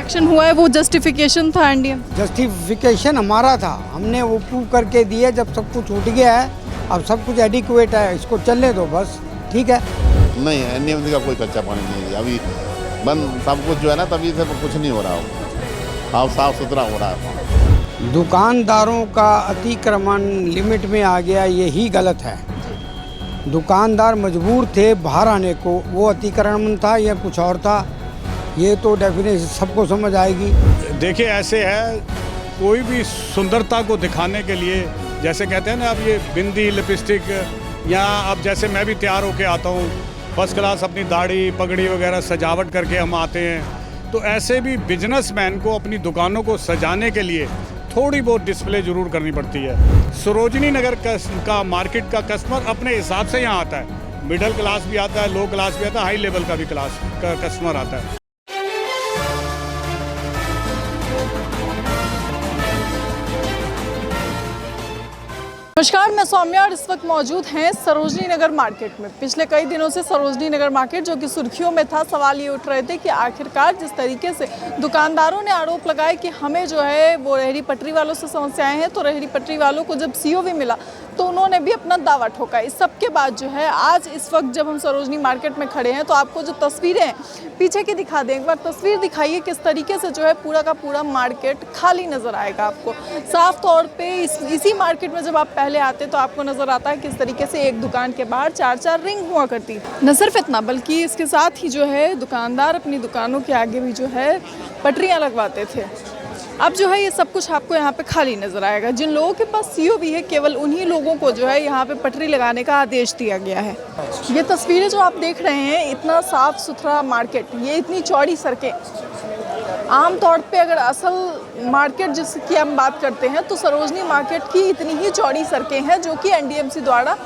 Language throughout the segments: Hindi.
एक्शन हुआ है वो जस्टिफिकेशन था एनडीएम? जस्टिफिकेशन हमारा था, हमने वो प्रूव करके दिया। जब सब कुछ उठ गया है, अब सब कुछ एडिक्वेट है, इसको चलने दो बस, ठीक है। नहीं, एनडीएमसी का कोई कच्चा पानी नहीं है अभी, बंद सब कुछ जो है ना, तभी से कुछ नहीं हो रहा हो, साफ सुथरा हो रहा है। दुकानदारों का अतिक्रमण लिमिट में आ गया, यही गलत है। दुकानदार मजबूर थे बाहर आने को, वो अतिक्रमण था या कुछ और था, ये तो डेफिनेटली सबको समझ आएगी। देखिए ऐसे है, कोई भी सुंदरता को दिखाने के लिए, जैसे कहते हैं ना, अब ये बिंदी लिपस्टिक, या अब जैसे मैं भी तैयार होके आता हूँ फर्स्ट क्लास, अपनी दाढ़ी पगड़ी वगैरह सजावट करके हम आते हैं, तो ऐसे भी बिजनेसमैन को अपनी दुकानों को सजाने के लिए थोड़ी बहुत डिस्प्ले जरूर करनी पड़ती है। सरोजनी नगर का मार्केट का कस्टमर अपने हिसाब से यहाँ आता है, मिडिल क्लास भी आता है, लो क्लास भी आता है, हाई लेवल का भी क्लास का कस्टमर आता है। नमस्कार, मैं सौम्या और इस वक्त मौजूद हैं सरोजनी नगर मार्केट में। पिछले कई दिनों से सरोजनी नगर मार्केट जो कि सुर्खियों में था, सवाल ये उठ रहे थे कि आखिरकार जिस तरीके से दुकानदारों ने आरोप लगाए कि हमें जो है वो रेहड़ी पटरी वालों से समस्याएं हैं, तो रेहड़ी पटरी वालों को जब सीओवी मिला तो उन्होंने भी अपना दावा ठोका। इस सब के बाद जो है आज इस वक्त जब हम सरोजनी मार्केट में खड़े हैं तो आपको जो तस्वीरें हैं पीछे की दिखा दें, एक बार तस्वीर दिखाइए किस तरीके से जो है पूरा का पूरा मार्केट खाली नज़र आएगा आपको। साफ तौर पे इसी मार्केट में जब आप पहले आते तो आपको नज़र आता है किस तरीके से एक दुकान के बाहर 4-4 रिंग हुआ करती। न सिर्फ इतना बल्कि इसके साथ ही जो है दुकानदार अपनी दुकानों के आगे भी जो है पटरियाँ लगवाते थे। अब जो है ये सब कुछ आपको यहाँ पे खाली नज़र आएगा। जिन लोगों के पास सीओवी है केवल उन्हीं लोगों को जो है यहाँ पे पटरी लगाने का आदेश दिया गया है। ये तस्वीरें जो आप देख रहे हैं, इतना साफ सुथरा मार्केट, ये इतनी चौड़ी सड़कें, आमतौर पे अगर असल मार्केट जिसकी हम बात करते हैं तो सरोजनी मार्केट की इतनी ही चौड़ी सड़कें हैं जो कि एनडीएमसी द्वारा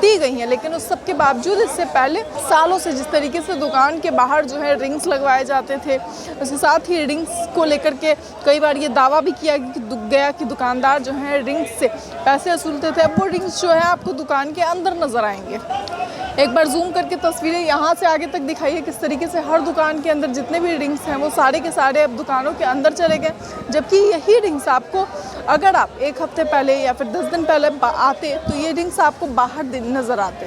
दी गई हैं। लेकिन उस सब के बावजूद इससे पहले सालों से जिस तरीके से दुकान के बाहर जो है रिंग्स लगवाए जाते थे, उसके साथ ही रिंग्स को लेकर के कई बार ये दावा भी किया गया कि दुकानदार जो है रिंग्स से पैसे वसूलते थे। अब वो रिंग्स जो है आपको दुकान के अंदर नज़र आएंगे। एक बार जूम करके तस्वीरें यहाँ से आगे तक दिखाइए किस तरीके से हर दुकान के अंदर जितने भी रिंग्स हैं वो सारे के सारे अब दुकानों के अंदर चले गए, जबकि यही रिंग्स आपको अगर आप एक हफ्ते पहले या फिर 10 दिन पहले आते तो ये रिंग्स आपको बाहर नज़र आते।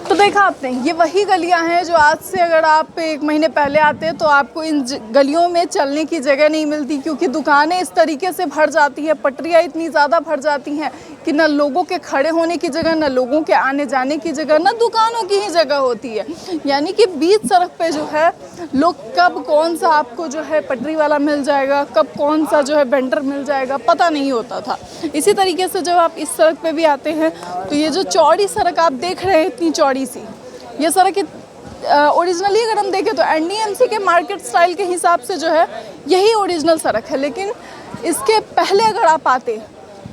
तो देखा आपने, ये वही गलियां हैं जो आज से अगर आप 1 महीने पहले आते तो आपको इन गलियों में चलने की जगह नहीं मिलती, क्योंकि दुकानें इस तरीके से भर जाती हैं, पटरियाँ इतनी ज़्यादा भर जाती हैं कि न लोगों के खड़े होने की जगह, न लोगों के आने जाने की जगह, न दुकानों की ही जगह होती है। यानी कि बीच सड़क पे जो है लोग कब कौन सा आपको जो है पटरी वाला मिल जाएगा, कब कौन सा जो है वेंडर मिल जाएगा, पता नहीं होता था। इसी तरीके से जब आप इस सड़क पे भी आते हैं तो ये जो चौड़ी सड़क आप देख रहे हैं, इतनी चौड़ी सी ये सड़क ओरिजिनली अगर हम देखें तो एनडीएमसी के मार्केट स्टाइल के हिसाब से जो है यही ओरिजिनल सड़क है। लेकिन इसके पहले अगर आप आते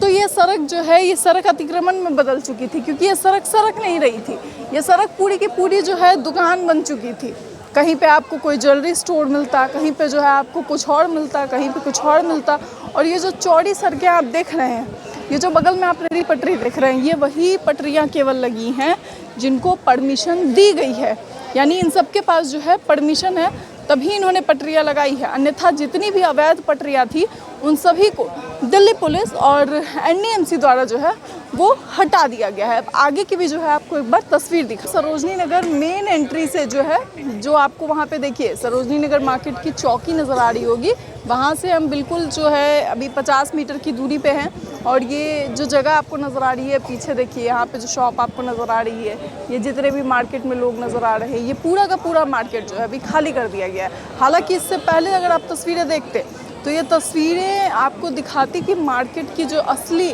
तो ये सड़क जो है ये सड़क अतिक्रमण में बदल चुकी थी, क्योंकि ये सड़क नहीं रही थी, ये सड़क पूरी की पूरी जो है दुकान बन चुकी थी। कहीं पे आपको कोई ज्वेलरी स्टोर मिलता, कहीं पे जो है आपको कुछ और मिलता, कहीं पे कुछ और मिलता। और ये जो चौड़ी सड़कें आप देख रहे हैं, ये जो बगल में आप रेहड़ी पटरी देख रहे हैं, ये वही पटरियाँ केवल लगी हैं जिनको परमिशन दी गई है। यानी इन सब के पास जो है परमिशन है तभी इन्होंने पटरियाँ लगाई है, अन्यथा जितनी भी अवैध पटरियाँ थी उन सभी को दिल्ली पुलिस और एनडीएमसी द्वारा जो है वो हटा दिया गया है। अब आगे की भी जो है आपको एक बार तस्वीर दिखा। सरोजनी नगर मेन एंट्री से जो है, जो आपको वहाँ पे देखिए सरोजनी नगर मार्केट की चौकी नज़र आ रही होगी, वहाँ से हम बिल्कुल जो है अभी 50 मीटर की दूरी पे हैं। और ये जो जगह आपको नज़र आ रही है पीछे देखिए, यहाँ पे जो शॉप आपको नज़र आ रही है, ये जितने भी मार्केट में लोग नज़र आ रहे हैं, ये पूरा का पूरा मार्केट जो है अभी खाली कर दिया गया है। हालांकि इससे पहले अगर आप तस्वीरें देखते तो ये तस्वीरें आपको दिखाती कि मार्केट की जो असली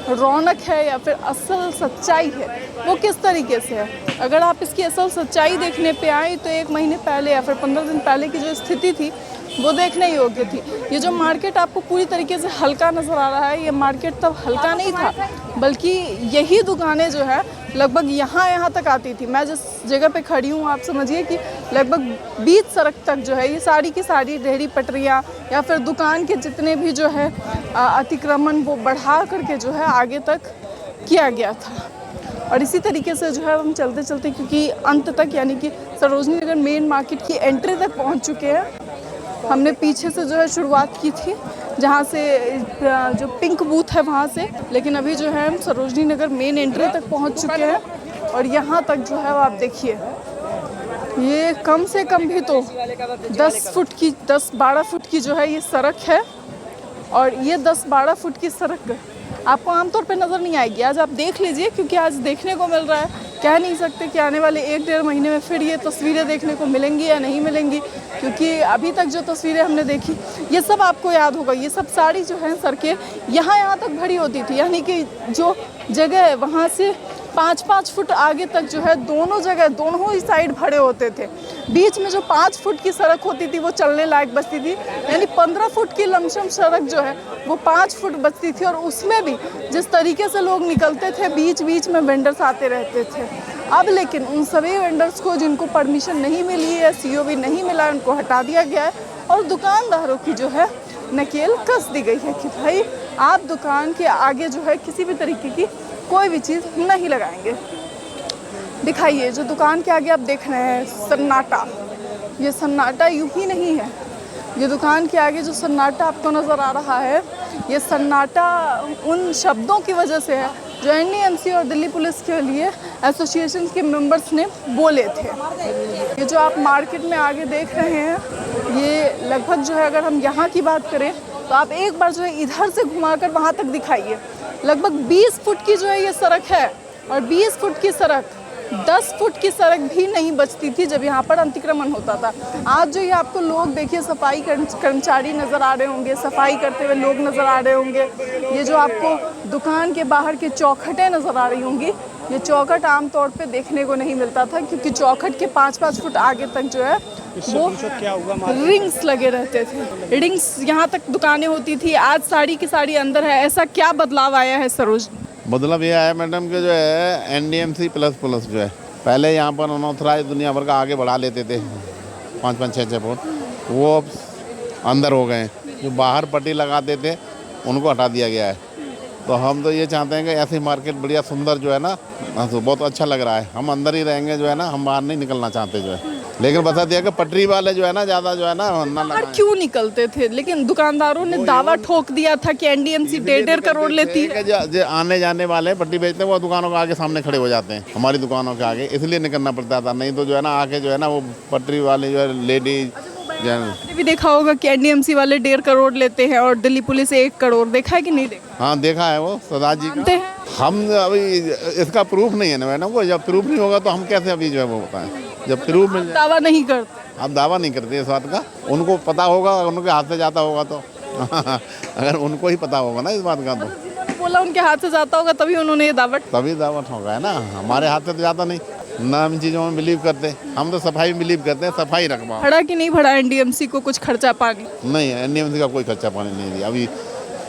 रौनक है या फिर असल सच्चाई है वो किस तरीके से है। अगर आप इसकी असल सच्चाई देखने पे आए तो 1 महीने पहले या फिर 15 दिन पहले की जो स्थिति थी वो देखने योग्य थी। ये जो मार्केट आपको पूरी तरीके से हल्का नज़र आ रहा है, ये मार्केट तब हल्का नहीं था, बल्कि यही दुकानें जो है लगभग यहाँ तक आती थी। मैं जिस जगह पे खड़ी हूँ आप समझिए कि लगभग बीच सड़क तक जो है ये सारी की सारी रेहड़ी पटरियाँ या फिर दुकान के जितने भी जो है अतिक्रमण वो बढ़ा करके जो है आगे तक किया गया था। और इसी तरीके से जो है हम चलते चलते क्योंकि अंत तक यानी कि सरोजनी नगर मेन मार्केट की एंट्री तक पहुँच चुके हैं। हमने पीछे से जो है शुरुआत की थी, जहाँ से जो पिंक बूथ है वहाँ से, लेकिन अभी जो है हम सरोजनी नगर मेन एंट्री तक पहुँच चुके हैं। और यहाँ तक जो है वो आप देखिए, ये कम से कम भी तो 10-12 फुट की जो है ये सड़क है। और ये 10-12 फुट की सड़क आपको आमतौर पे नज़र नहीं आएगी। आज आप देख लीजिए, क्योंकि आज देखने को मिल रहा है। कह नहीं सकते कि आने वाले 1-1.5 महीने में फिर ये तस्वीरें देखने को मिलेंगी या नहीं मिलेंगी, क्योंकि अभी तक जो तस्वीरें हमने देखी ये सब आपको याद होगा। ये सब सारी जो है सड़कें यहाँ तक भरी होती थी, यानी कि जो जगह है वहाँ से 5-5 फुट आगे तक जो है दोनों जगह, दोनों ही साइड भरे होते थे। बीच में जो 5 फुट की सड़क होती थी वो चलने लायक बचती थी, यानी 15 फुट की लमसम सड़क जो है वो 5 फुट बचती थी। और उसमें भी जिस तरीके से लोग निकलते थे, बीच बीच में वेंडर्स आते रहते थे। अब लेकिन उन सभी वेंडर्स को जिनको परमिशन नहीं मिली है, COV नहीं मिला है, उनको हटा दिया गया है। और दुकानदारों की जो है नकेल कस दी गई है कि भाई आप दुकान के आगे जो है किसी भी तरीके की कोई भी चीज़ नहीं लगाएंगे। दिखाइए, जो दुकान के आगे आप देख रहे हैं सन्नाटा, ये सन्नाटा यूं ही नहीं है। ये दुकान के आगे जो सन्नाटा आपको नज़र आ रहा है, ये सन्नाटा उन शब्दों की वजह से है जो NDMC और दिल्ली पुलिस के लिए एसोसिएशन के मेंबर्स ने बोले थे। ये जो आप मार्केट में आगे देख रहे हैं, ये लगभग जो है, अगर हम यहाँ की बात करें तो आप एक बार जो है इधर से घुमाकर वहाँ तक दिखाइए। लगभग 20 फुट की जो है ये सड़क है, और 20 फुट की सड़क 10 फुट की सड़क भी नहीं बचती थी जब यहाँ पर अतिक्रमण होता था। आज जो ये आपको लोग देखिए, सफाई कर्मचारी नज़र आ रहे होंगे, सफाई करते हुए लोग नज़र आ रहे होंगे। ये जो आपको दुकान के बाहर के चौखटें नज़र आ रही होंगी, ये चौखट आमतौर पे देखने को नहीं मिलता था, क्योंकि चौखट के 5-5 फुट आगे तक जो है वो रिंग्स लगे रहते थे। रिंग्स यहाँ तक दुकानें होती थी, आज साड़ी की साड़ी अंदर है। ऐसा क्या बदलाव आया है सरोज? मतलब ये है मैडम कि जो है NDMC प्लस जो है, पहले यहाँ पर अनऑथराइज दुनिया भर का आगे बढ़ा लेते थे 5-5, 6-6 फुट, वो अब अंदर हो गए। जो बाहर पट्टी लगाते थे उनको हटा दिया गया है। तो हम तो ये चाहते हैं कि ऐसी मार्केट बढ़िया सुंदर जो है ना, तो बहुत अच्छा लग रहा है। हम अंदर ही रहेंगे जो है ना, हम बाहर नहीं निकलना चाहते जो है। लेकिन बता दिया कि पटरी वाले जो है ना ज़्यादा जो है ना बाहर क्यों निकलते थे, लेकिन दुकानदारों ने दावा ठोक दिया था कि NDMC 1.5 करोड़ लेती है। जो आने जाने वाले पट्टी बेचते हैं वो दुकानों के आगे सामने खड़े हो जाते हैं, हमारी दुकानों के आगे, इसलिए निकलना पड़ता था। नहीं तो जो है ना आके जो है ना वो पटरी वाले जो है लेडीज भी देखा होगा कि NDMC वाले 1.5 करोड़ लेते हैं और दिल्ली पुलिस 1 करोड़। देखा है कि नहीं देखा? हाँ देखा है, वो सरदार जी का। हम अभी इसका प्रूफ नहीं है ना मैडम को, जब प्रूफ नहीं होगा तो हम कैसे अभी जो है वो बताएं। जब प्रूफ मिल जाए, दावा नहीं करते, आप दावा नहीं करते इस बात का। उनको पता होगा, उनके हाथ से जाता होगा तो अगर उनको ही पता होगा ना इस बात का, तो जिन्होंने बोला उनके हाथ से जाता होगा तभी उन्होंने ये दावा, तभी दावा ठोका है ना। हमारे हाथ से तो जाता नहीं ना, हम चीज़ों में बिलीव करते। हम तो सफाई में बिलीव करते हैं, सफाई रखवा। भरा कि नहीं भरा NDMC को कुछ खर्चा पानी? नहीं, NDMC का कोई खर्चा पानी नहीं दिया अभी।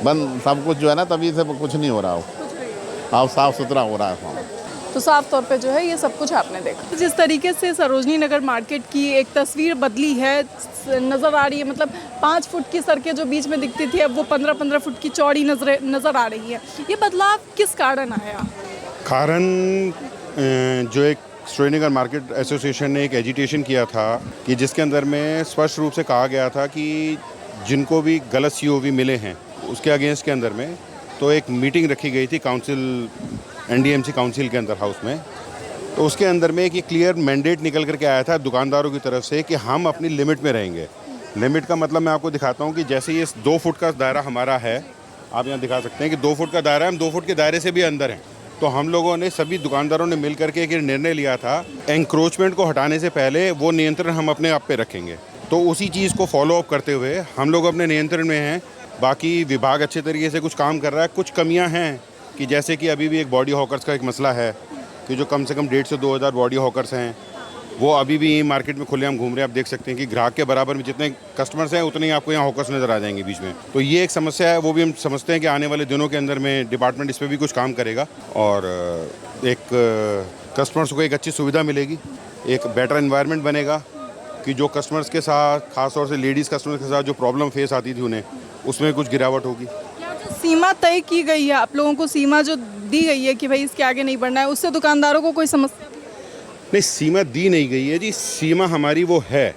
बंद सब कुछ जो है ना, तभी से कुछ नहीं हो रहा हो, अब साफ सुथरा हो रहा है। तो साफ तौर पे जो है ये सब कुछ आपने देखा। जिस तरीके से सरोजनी नगर मार्केट की एक तस्वीर बदली है नज़र आ रही है, मतलब 5 फुट की सड़कें जो बीच में दिखती थी अब वो 15-15 फुट की चौड़ी नज़र आ रही है। ये बदलाव किस कारण आया? कारण जो एक सरोजनी नगर मार्केट एसोसिएशन ने एक एजिटेशन किया था कि जिसके अंदर में स्पष्ट रूप से कहा गया था कि जिनको भी गलत COV मिले हैं उसके अगेंस्ट के अंदर में, तो एक मीटिंग रखी गई थी काउंसिल, NDMC काउंसिल के अंदर हाउस में। तो उसके अंदर में एक क्लियर मैंडेट निकल करके आया था दुकानदारों की तरफ से कि हम अपनी लिमिट में रहेंगे। लिमिट का मतलब मैं आपको दिखाता हूँ कि जैसे ये 2 फुट का दायरा हमारा है, आप यहाँ दिखा सकते हैं कि 2 फुट का दायरा है, हम 2 फुट के दायरे से भी अंदर हैं। तो हम लोगों ने, सभी दुकानदारों ने मिल करके एक निर्णय लिया था, एंक्रोचमेंट को हटाने से पहले वो नियंत्रण हम अपने आप पे रखेंगे। तो उसी चीज़ को फॉलो अप करते हुए हम लोग अपने नियंत्रण में हैं। बाकी विभाग अच्छे तरीके से कुछ काम कर रहा है। कुछ कमियां हैं कि जैसे कि अभी भी एक बॉडी हॉकर्स का एक मसला है कि जो कम से कम 1,500 से 2,000 बॉडी हॉकर्स हैं, वो अभी भी मार्केट में खुलेआम घूम रहे हैं। आप देख सकते हैं कि ग्राहक के बराबर में जितने कस्टमर्स हैं उतने ही आपको यहाँ हॉकर्स नज़र आ जाएंगे बीच में। तो ये एक समस्या है, वो भी हम समझते हैं कि आने वाले दिनों के अंदर में डिपार्टमेंट इस पर भी कुछ काम करेगा और एक कस्टमर्स को एक अच्छी सुविधा मिलेगी, एक बेटर एनवायरनमेंट बनेगा कि जो कस्टमर्स के साथ, खासतौर से लेडीज़ कस्टमर्स के साथ जो प्रॉब्लम फेस आती थी उन्हें, उसमें कुछ गिरावट होगी। जो सीमा तय की गई है, आप लोगों को सीमा जो दी गई है कि भाई इसके आगे नहीं बढ़ना है, उससे दुकानदारों को कोई समस्या नहीं? सीमा दी नहीं गई है जी, सीमा हमारी वो है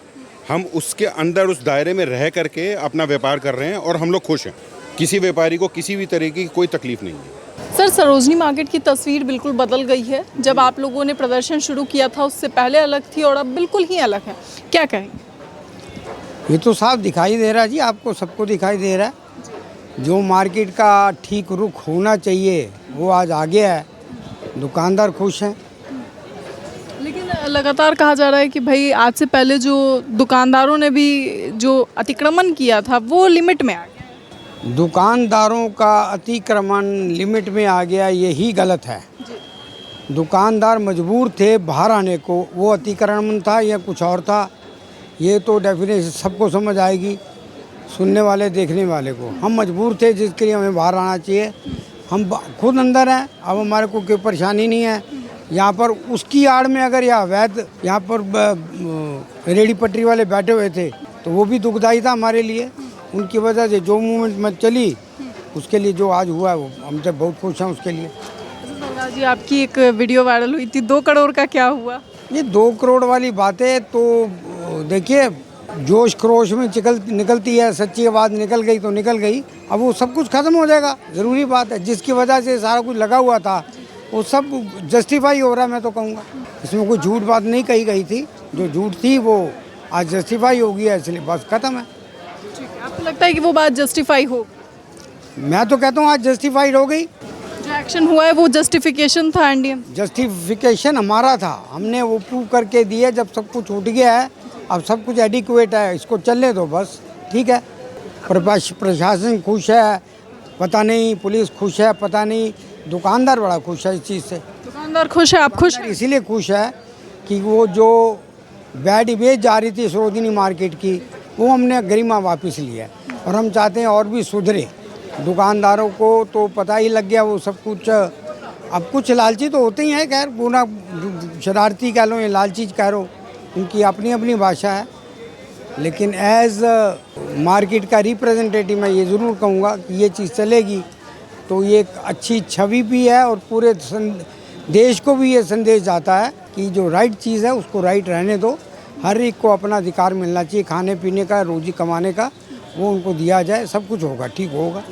हम उसके अंदर उस दायरे में रह करके अपना व्यापार कर रहे हैं और हम लोग खुश हैं। किसी व्यापारी को किसी भी तरह की कोई तकलीफ नहीं है। सर, सरोजनी मार्केट की तस्वीर बिल्कुल बदल गई है। जब आप लोगों ने प्रदर्शन शुरू किया था उससे पहले अलग थी और अब बिल्कुल ही अलग है, क्या कहेंगे? ये तो साफ दिखाई दे रहा है जी, आपको सबको दिखाई दे रहा है। जो मार्केट का ठीक रुख होना चाहिए वो आज आ गया है। दुकानदार खुश हैं। लेकिन लगातार कहा जा रहा है कि भाई आज से पहले जो दुकानदारों ने भी जो अतिक्रमण किया था वो लिमिट में आ गया। दुकानदारों का अतिक्रमण लिमिट में आ गया, यही गलत है। दुकानदार मजबूर थे बाहर आने को, वो अतिक्रमण था या कुछ और था, ये तो डेफिनेशन सबको समझ आएगी, सुनने वाले देखने वाले को। हम मजबूर थे जिसके लिए हमें बाहर आना चाहिए। हम खुद अंदर हैं, अब हमारे को कोई परेशानी नहीं है। यहाँ पर उसकी आड़ में अगर यह अवैध यहाँ पर रेडी पटरी वाले बैठे हुए थे तो वो भी दुखदायी था हमारे लिए। उनकी वजह से जो मूवमेंट में चली उसके लिए जो आज हुआ है वो हमसे बहुत खुश हैं उसके लिए। सरदार जी, आपकी एक वीडियो वायरल हुई थी, 2 करोड़ का क्या हुआ? ये 2 करोड़ वाली बातें तो देखिए जोश खरोश में निकलती है, सच्ची बात निकल गई तो निकल गई। अब वो सब कुछ खत्म हो जाएगा, ज़रूरी बात है। जिसकी वजह से सारा कुछ लगा हुआ था वो सब जस्टिफाई हो रहा है। मैं तो कहूँगा इसमें कोई झूठ बात नहीं कही गई थी, जो झूठ थी वो आज जस्टिफाई हो गई है, इसलिए बस खत्म है। ठीक है, आपको लगता है कि वो बात जस्टिफाई हो? मैं तो कहता हूँ आज जस्टिफाइड हो गई। जो एक्शन हुआ है वो जस्टिफिकेशन था एनडीएम? जस्टिफिकेशन हमारा था, हमने वो प्रूव करके दिया। जब सब कुछ उठ गया है, अब सब कुछ एडिक्वेट है, इसको चलने दो बस, ठीक है। प्रशासन खुश है, पता नहीं, पुलिस खुश है, पता नहीं, दुकानदार बड़ा खुश है इस चीज़ से। दुकानदार खुश है, आप खुश हैं? इसीलिए खुश है कि वो जो बैड इमेज जा रही थी सरोजनी मार्केट की, वो हमने गरिमा वापस लिया है और हम चाहते हैं और भी सुधरे। दुकानदारों को तो पता ही लग गया वो सब कुछ। अब कुछ लालची तो होते ही हैं, खैर पूरा शरारती कह लो या लालची कह लो, उनकी अपनी अपनी भाषा है। लेकिन एज मार्केट का रिप्रेजेंटेटिव मैं ये ज़रूर कहूँगा कि ये चीज़ चलेगी तो ये एक अच्छी छवि भी है और पूरे देश को भी ये संदेश जाता है कि जो राइट चीज़ है उसको राइट रहने दो। हर एक को अपना अधिकार मिलना चाहिए, खाने पीने का, रोजी कमाने का, वो उनको दिया जाए, सब कुछ होगा, ठीक होगा।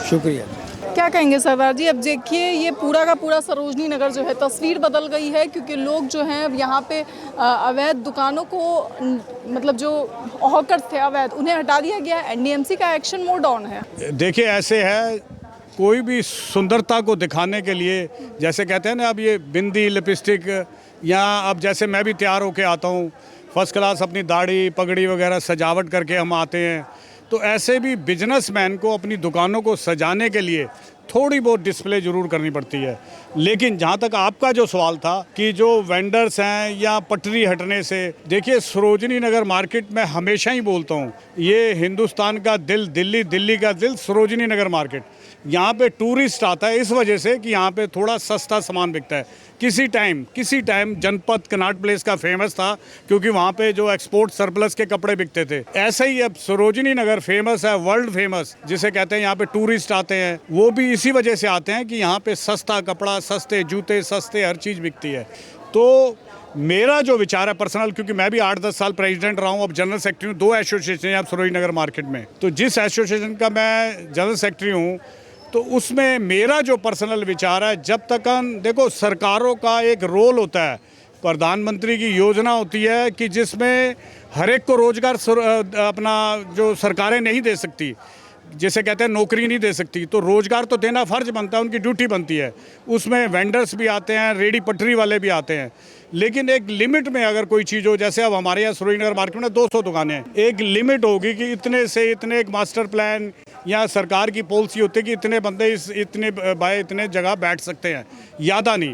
शुक्रिया। क्या कहेंगे सरदार जी? अब देखिए ये पूरा का पूरा सरोजनी नगर जो है तस्वीर बदल गई है, क्योंकि लोग जो हैं अब यहाँ पे अवैध दुकानों को मतलब जो हॉकर्स थे अवैध, उन्हें हटा दिया गया है। एनडीएमसी का एक्शन मोड ऑन है। देखिए ऐसे है, कोई भी सुंदरता को दिखाने के लिए, जैसे कहते हैं ना, अब ये बिंदी लिपस्टिक, या अब जैसे मैं भी तैयार होके आता हूँ फर्स्ट क्लास, अपनी दाढ़ी पगड़ी वगैरह सजावट करके हम आते हैं, तो ऐसे भी बिजनेसमैन को अपनी दुकानों को सजाने के लिए थोड़ी बहुत डिस्प्ले ज़रूर करनी पड़ती है। लेकिन जहाँ तक आपका जो सवाल था कि जो वेंडर्स हैं या पटरी हटने से, देखिए सरोजनी नगर मार्केट में हमेशा ही बोलता हूँ, ये हिंदुस्तान का दिल, दिल्ली का दिल सरोजनी नगर मार्केट। यहाँ पे टूरिस्ट आता है इस वजह से कि यहाँ पे थोड़ा सस्ता सामान बिकता है। किसी टाइम जनपद कनॉट प्लेस का फेमस था क्योंकि वहाँ पे जो एक्सपोर्ट सरप्लस के कपड़े बिकते थे। ऐसे ही अब सरोजनी नगर फेमस है, वर्ल्ड फेमस जिसे कहते हैं। यहाँ पे टूरिस्ट आते हैं, वो भी इसी वजह से आते हैं कि यहाँ पे सस्ता कपड़ा, सस्ते जूते, सस्ते हर चीज़ बिकती है। तो मेरा जो विचार है पर्सनल, क्योंकि मैं भी 8-10 साल प्रेसिडेंट रहा हूँ, अब जनरल सेक्रेटरी हूँ, 2 एसोसिएशन हैं अब सरोजनी नगर मार्केट में। तो जिस एसोसिएशन का मैं जनरल सेक्रेटरी हूँ तो उसमें मेरा जो पर्सनल विचार है, जब तक देखो सरकारों का एक रोल होता है, प्रधानमंत्री की योजना होती है कि जिसमें हर एक को रोजगार अपना जो सरकारें नहीं दे सकती, जैसे कहते हैं नौकरी नहीं दे सकती, तो रोजगार तो देना फर्ज बनता है, उनकी ड्यूटी बनती है। उसमें वेंडर्स भी आते हैं, रेडी पटरी वाले भी आते हैं, लेकिन एक लिमिट में अगर कोई चीज़ हो, जैसे अब हमारे यहाँ सरोजनी नगर मार्केट में 200 दुकानें हैं, एक लिमिट होगी कि इतने से इतने, एक मास्टर प्लान या सरकार की पॉलिसी होती है कि इतने बंदे इतने बाय इतने जगह बैठ सकते हैं, ज़्यादा नहीं।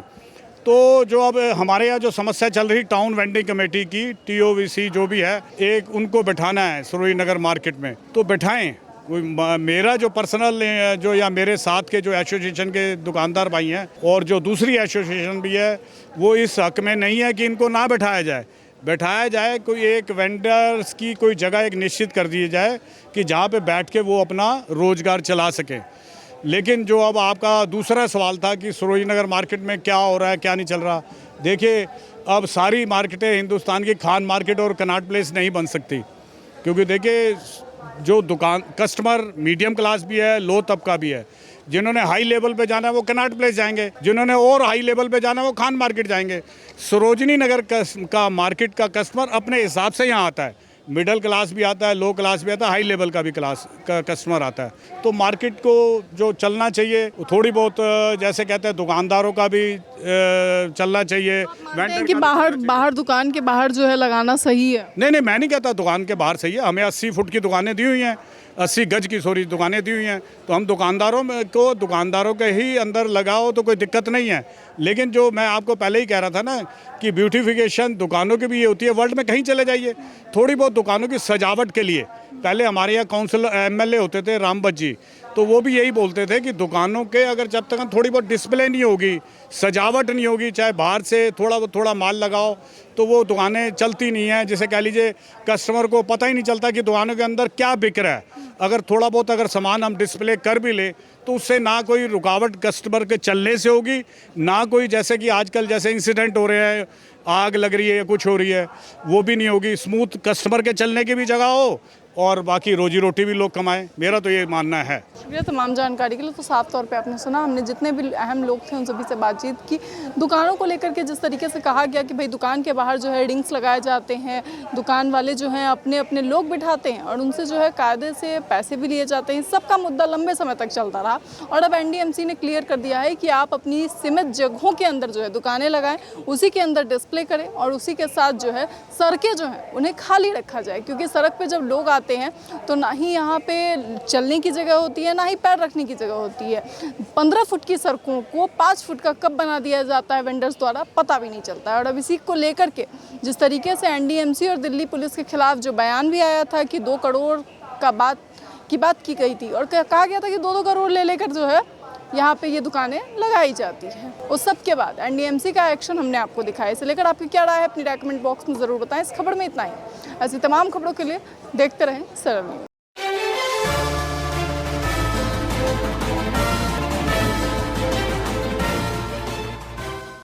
तो जो अब हमारे यहाँ जो समस्या चल रही टाउन वेंडिंग कमेटी की, TOVC जो भी है, एक उनको बैठाना है सरोजनी नगर मार्केट में, तो बैठाएं। मेरा जो पर्सनल जो या मेरे साथ के जो एसोसिएशन के दुकानदार भाई हैं और जो दूसरी एसोसिएशन भी है, वो इस हक में नहीं है कि इनको ना बैठाया जाए। कोई एक वेंडर्स की कोई जगह एक निश्चित कर दी जाए कि जहाँ पे बैठ के वो अपना रोज़गार चला सके। लेकिन जो अब आपका दूसरा सवाल था कि सरोजनी नगर मार्केट में क्या हो रहा है, क्या नहीं चल रहा, देखिए अब सारी मार्केटें हिंदुस्तान की खान मार्केट और कनॉट प्लेस नहीं बन सकती, क्योंकि देखिए जो दुकान कस्टमर मीडियम क्लास भी है, लो तबका भी है। जिन्होंने हाई लेवल पे जाना है वो कनॉट प्लेस जाएंगे, जिन्होंने और हाई लेवल पे जाना है वो खान मार्केट जाएंगे। सरोजनी नगर का मार्केट का कस्टमर अपने हिसाब से यहाँ आता है, मिडिल क्लास भी आता है, लो क्लास भी आता है, हाई लेवल का भी क्लास का कस्टमर आता है। तो मार्केट को जो चलना चाहिए थोड़ी बहुत, जैसे कहते हैं दुकानदारों का भी चलना चाहिए। मानते हैं कि बाहर दुकान के बाहर जो है लगाना सही है? नहीं, मैं नहीं कहता दुकान के बाहर सही है। हमें 80 फुट की दुकानें दी हुई हैं, 80 गज की दुकानें दी हुई हैं, तो हम दुकानदारों के ही अंदर लगाओ तो कोई दिक्कत नहीं है। लेकिन जो मैं आपको पहले ही कह रहा था ना कि ब्यूटिफिकेशन दुकानों की भी ये होती है। वर्ल्ड में कहीं चले जाइए, थोड़ी बहुत दुकानों की सजावट के लिए, पहले हमारे यहाँ काउंसिलर MLA होते थे रामबत जी, तो वो भी यही बोलते थे कि दुकानों के अगर जब तक थोड़ी बहुत डिस्प्ले नहीं होगी, सजावट नहीं होगी, चाहे बाहर से थोड़ा माल लगाओ, तो वो दुकानें चलती नहीं हैं। जैसे कह लीजिए कस्टमर को पता ही नहीं चलता कि दुकानों के अंदर क्या बिक रहा है। अगर थोड़ा बहुत अगर सामान हम डिस्प्ले कर भी ले तो उससे ना कोई रुकावट कस्टमर के चलने से होगी, ना कोई जैसे कि आजकल जैसे इंसिडेंट हो रहे हैं, आग लग रही है या कुछ हो रही है, वो भी नहीं होगी। स्मूथ कस्टमर के चलने की भी जगह हो और बाकी रोजी रोटी भी लोग कमाएं, मेरा तो ये मानना है। शुक्रिया तमाम जानकारी के लिए। तो साफ तौर पे आपने सुना, हमने जितने भी अहम लोग थे उन सभी से बातचीत की। दुकानों को लेकर के जिस तरीके से कहा गया कि भाई दुकान के बाहर जो है रिंग्स लगाए जाते हैं, दुकान वाले जो हैं अपने अपने लोग बिठाते हैं और उनसे जो है कायदे से पैसे भी लिए जाते हैं, सबका मुद्दा लंबे समय तक चलता रहा। और अब NDMC ने क्लियर कर दिया है कि आप अपनी सीमित जगहों के अंदर जो है दुकानें लगाएं, उसी के अंदर डिस्प्ले करें और उसी के साथ जो है सड़कें जो हैं उन्हें खाली रखा जाए, क्योंकि सड़क पर जब लोग आते हैं तो ना ही यहाँ पे चलने की जगह होती है, ना ही पैर रखने की जगह होती है। 15 फुट की सड़कों को 5 फुट का कब बना दिया जाता है वेंडर्स द्वारा, पता भी नहीं चलता है। और अब इसी को लेकर के जिस तरीके से NDMC और दिल्ली पुलिस के खिलाफ जो बयान भी आया था कि 2 करोड़ की बात की गई थी और कहा गया था कि 2-2 करोड़ ले लेकर जो है यहाँ पे ये दुकानें लगाई जाती हैं, उस सब के बाद NDMC का एक्शन हमने आपको दिखाया। इसे लेकर आपकी क्या राय है अपनी कमेंट बॉक्स में ज़रूर बताएं। इस खबर में इतना ही। ऐसी तमाम खबरों के लिए देखते रहें सरल न्यूज़।